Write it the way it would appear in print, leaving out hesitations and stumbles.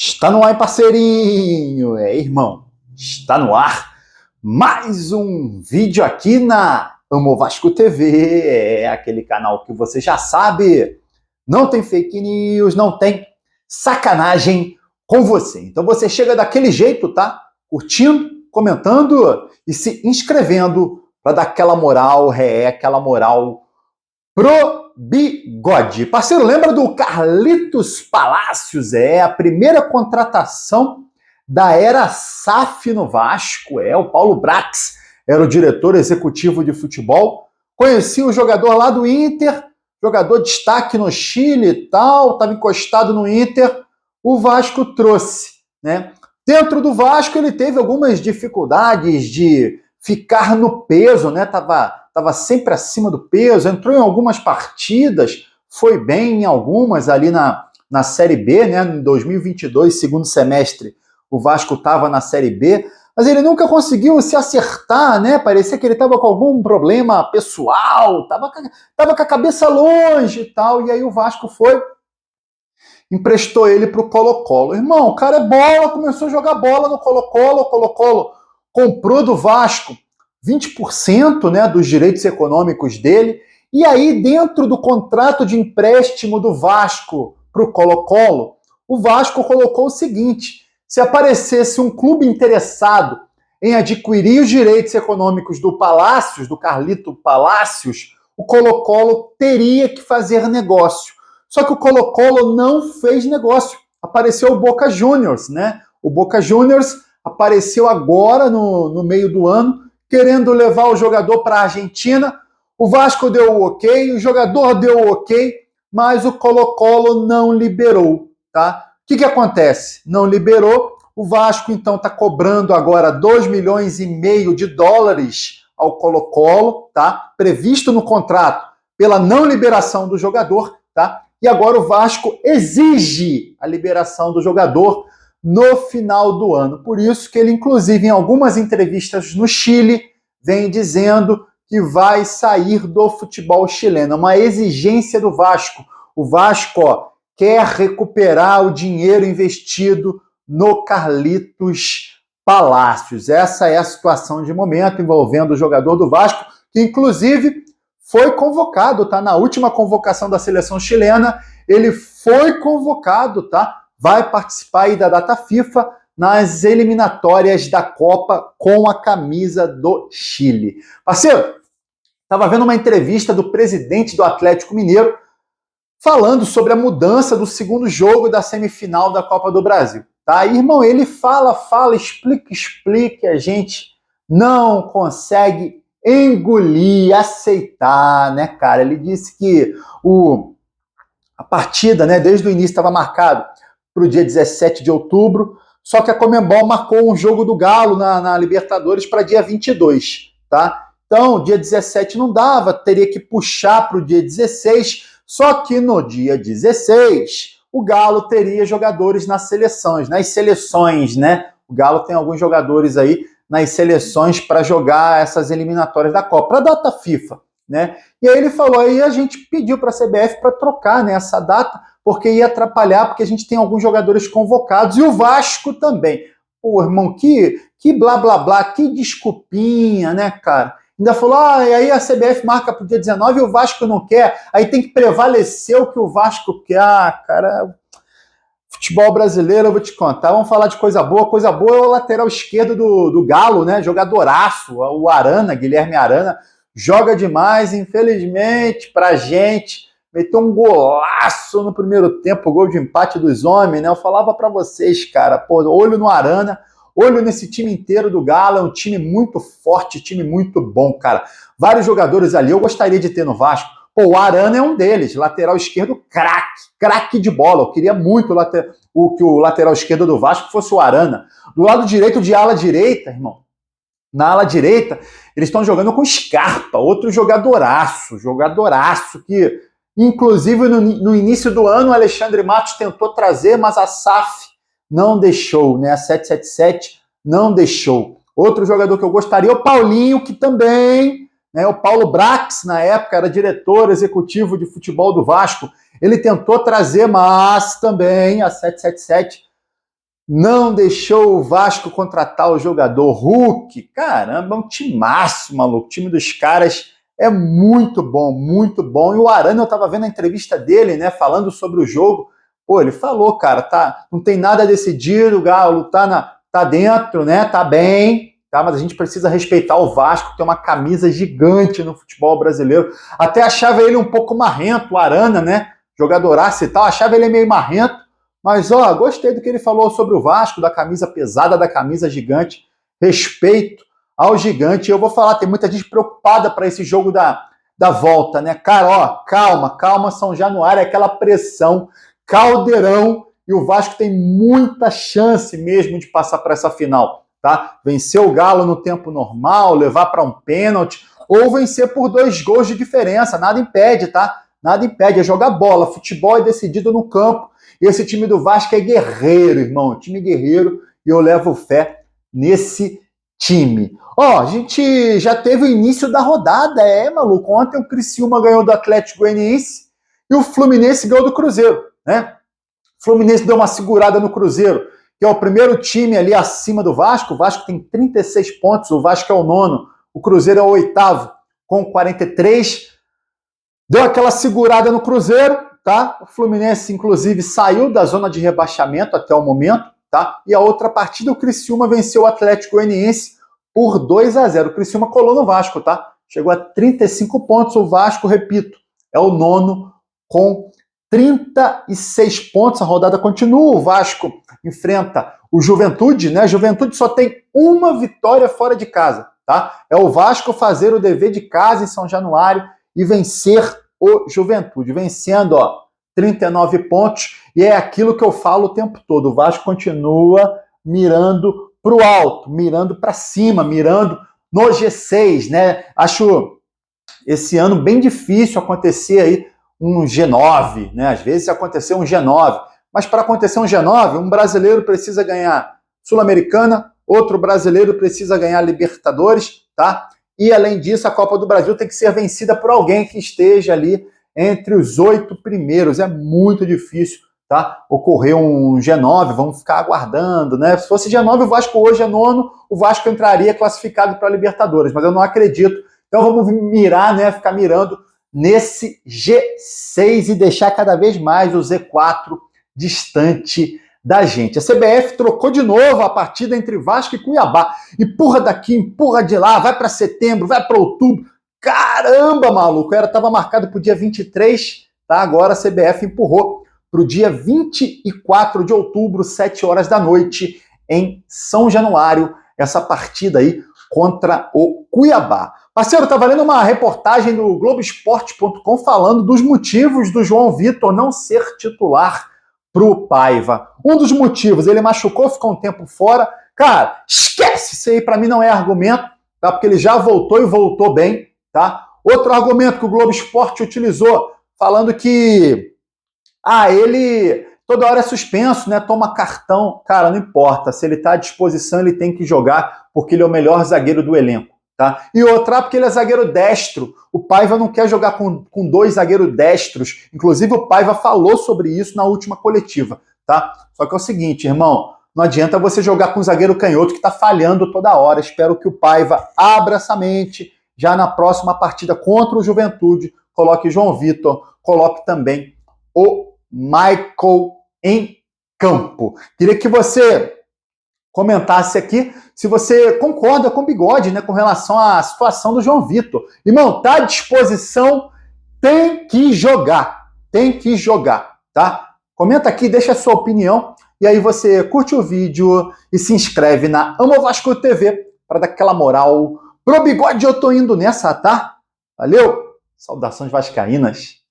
Está no ar, parceirinho! Irmão, está no ar mais um vídeo aqui na Amo Vasco TV, aquele canal que você já sabe, não tem fake news, não tem sacanagem com você. Então você chega daquele jeito, tá? Curtindo, comentando e se inscrevendo para dar aquela moral, aquela moral pro Bigode. Parceiro, lembra do Carlitos Palácios? A primeira contratação da era SAF no Vasco. O Paulo Brax era o diretor executivo de futebol. Conheci o jogador lá do Inter, jogador de destaque no Chile e tal, estava encostado no Inter. O Vasco trouxe, né? Dentro do Vasco ele teve algumas dificuldades de ficar no peso, né? Tava sempre acima do peso, entrou em algumas partidas, foi bem em algumas ali na Série B, né? Em 2022, segundo semestre, o Vasco estava na Série B, mas ele nunca conseguiu se acertar, né? Parecia que ele estava com algum problema pessoal, tava com a cabeça longe e tal, e aí o Vasco emprestou ele para o Colo-Colo. Irmão, o cara é bola, começou a jogar bola no Colo-Colo, o Colo-Colo comprou do Vasco 20%, né, dos direitos econômicos dele, e aí dentro do contrato de empréstimo do Vasco para o Colo-Colo, o Vasco colocou o seguinte: se aparecesse um clube interessado em adquirir os direitos econômicos do Palácios, do Carlito Palácios, o Colo-Colo teria que fazer negócio. Só que o Colo-Colo não fez negócio. Apareceu o Boca Juniors, né? O Boca Juniors apareceu agora no meio do ano, querendo levar o jogador para a Argentina. O Vasco deu o ok, o jogador deu o ok, mas o Colo-Colo não liberou, tá? O que acontece? Não liberou, o Vasco então está cobrando agora 2,5 milhões de dólares ao Colo-Colo, tá? Previsto no contrato pela não liberação do jogador, tá? E agora o Vasco exige a liberação do jogador no final do ano. Por isso que ele, inclusive, em algumas entrevistas no Chile, vem dizendo que vai sair do futebol chileno. Uma exigência do Vasco. O Vasco quer recuperar o dinheiro investido no Carlitos Palácios. Essa é a situação de momento envolvendo o jogador do Vasco, que, inclusive, foi convocado, tá? Na última convocação da seleção chilena, ele foi convocado, tá? Vai participar aí da data FIFA nas eliminatórias da Copa com a camisa do Chile. Parceiro, estava vendo uma entrevista do presidente do Atlético Mineiro falando sobre a mudança do segundo jogo da semifinal da Copa do Brasil. Tá? E, irmão, ele fala, explica, a gente não consegue engolir, aceitar, né, cara? Ele disse que a partida, né, desde o início estava marcado para o dia 17 de outubro, só que a Conmebol marcou um jogo do Galo na Libertadores para dia 22, tá? Então, dia 17 não dava, teria que puxar para o dia 16, só que no dia 16, o Galo teria jogadores nas seleções, né? O Galo tem alguns jogadores aí nas seleções para jogar essas eliminatórias da Copa, para a data FIFA, né? E aí ele falou, aí a gente pediu para a CBF para trocar, né, essa data, porque ia atrapalhar, porque a gente tem alguns jogadores convocados, e o Vasco também. Pô, irmão, que blá, blá, blá, que desculpinha, né, cara? Ainda falou, e aí a CBF marca pro dia 19 e o Vasco não quer, aí tem que prevalecer o que o Vasco quer. Cara, futebol brasileiro, eu vou te contar, vamos falar de coisa boa é o lateral esquerdo do Galo, né, jogadoraço, o Arana, Guilherme Arana, joga demais, infelizmente, pra gente, meteu um golaço no primeiro tempo, gol de empate dos homens, né? Eu falava para vocês, cara, pô, olho no Arana, olho nesse time inteiro do Galo, é um time muito forte, time muito bom, cara. Vários jogadores ali, eu gostaria de ter no Vasco. Pô, o Arana é um deles, lateral esquerdo, craque de bola. Eu queria muito que o lateral esquerdo do Vasco fosse o Arana. Do lado direito, de ala direita, irmão, na ala direita, eles estão jogando com Scarpa, outro jogadoraço que, inclusive, no início do ano, o Alexandre Matos tentou trazer, mas a SAF não deixou, né? A 777 não deixou. Outro jogador que eu gostaria é o Paulinho, que também, né? O Paulo Brax, na época, era diretor executivo de futebol do Vasco. Ele tentou trazer, mas também a 777 não deixou o Vasco contratar o jogador Hulk. Caramba, é um timaço, maluco. O time dos caras é muito bom, muito bom. E o Arana, eu tava vendo a entrevista dele, né, falando sobre o jogo. Pô, ele falou, cara, tá, não tem nada decidido, o Galo tá dentro, né, tá bem, tá, mas a gente precisa respeitar o Vasco, que tem uma camisa gigante no futebol brasileiro. Até achava ele um pouco marrento, o Arana, né, jogadoraço e tal, achava ele meio marrento. Mas, ó, gostei do que ele falou sobre o Vasco, da camisa pesada, da camisa gigante. Respeito ao gigante. Eu vou falar, tem muita gente preocupada para esse jogo da volta, né? Cara, ó, calma, São Januário, é aquela pressão, caldeirão, e o Vasco tem muita chance mesmo de passar para essa final, tá? Vencer o Galo no tempo normal, levar para um pênalti, ou vencer por 2 gols de diferença, nada impede, tá? Nada impede, é jogar bola, futebol é decidido no campo. E esse time do Vasco é guerreiro, irmão, time guerreiro, e eu levo fé nesse time. Ó, a gente já teve o início da rodada, maluco. Ontem o Criciúma ganhou do Atlético Goianiense e o Fluminense ganhou do Cruzeiro, né? O Fluminense deu uma segurada no Cruzeiro, que é o primeiro time ali acima do Vasco. O Vasco tem 36 pontos, o Vasco é o 9º, o Cruzeiro é o 8º com 43. Deu aquela segurada no Cruzeiro, tá? O Fluminense, inclusive, saiu da zona de rebaixamento até o momento, tá? E a outra partida, o Criciúma venceu o Atlético Goianiense por 2-0. O Criciúma colou no Vasco, tá? Chegou a 35 pontos. O Vasco, repito, é o 9º com 36 pontos. A rodada continua. O Vasco enfrenta o Juventude, né? Juventude só tem uma vitória fora de casa, tá? É o Vasco fazer o dever de casa em São Januário e vencer o Juventude, vencendo, ó, 39 pontos, e é aquilo que eu falo o tempo todo, o Vasco continua mirando pro alto, mirando para cima, mirando no G6, né? Acho esse ano bem difícil acontecer aí um G9, né? Às vezes aconteceu um G9, mas para acontecer um G9, um brasileiro precisa ganhar Sul-Americana, outro brasileiro precisa ganhar Libertadores, tá? E, além disso, a Copa do Brasil tem que ser vencida por alguém que esteja ali entre os 8 primeiros. É muito difícil, tá? Ocorrer um G9, vamos ficar aguardando, né? Se fosse G9, o Vasco hoje é 9º, o Vasco entraria classificado para a Libertadores, mas eu não acredito. Então vamos mirar, né? Ficar mirando nesse G6 e deixar cada vez mais o Z4 distante da gente. A CBF trocou de novo a partida entre Vasco e Cuiabá. Empurra daqui, empurra de lá, vai para setembro, vai para outubro. Caramba, maluco! Estava marcado para o dia 23, tá? Agora a CBF empurrou para o dia 24 de outubro, 7 horas da noite, em São Januário, essa partida aí contra o Cuiabá. Parceiro, tá valendo uma reportagem do Globoesporte.com falando dos motivos do João Vitor não ser titular pro Paiva. Um dos motivos, ele machucou, ficou um tempo fora. Cara, esquece, isso aí pra mim não é argumento, tá? Porque ele já voltou e voltou bem, tá? Outro argumento que o Globo Esporte utilizou, falando que ele toda hora é suspenso, né? Toma cartão. Cara, não importa. Se ele tá à disposição, ele tem que jogar, porque ele é o melhor zagueiro do elenco. Tá? E outra, porque ele é zagueiro destro. O Paiva não quer jogar com 2 zagueiros destros. Inclusive, o Paiva falou sobre isso na última coletiva. Tá? Só que é o seguinte, irmão, não adianta você jogar com um zagueiro canhoto que está falhando toda hora. Espero que o Paiva abra essa mente já na próxima partida contra o Juventude. Coloque João Vitor, coloque também o Michael em campo. Queria que você comentasse aqui se você concorda com o Bigode, né, com relação à situação do João Vitor. Irmão, tá à disposição, tem que jogar, tá? Comenta aqui, deixa a sua opinião, e aí você curte o vídeo e se inscreve na Amo Vasco TV para dar aquela moral pro Bigode. Eu tô indo nessa, tá? Valeu! Saudações vascaínas!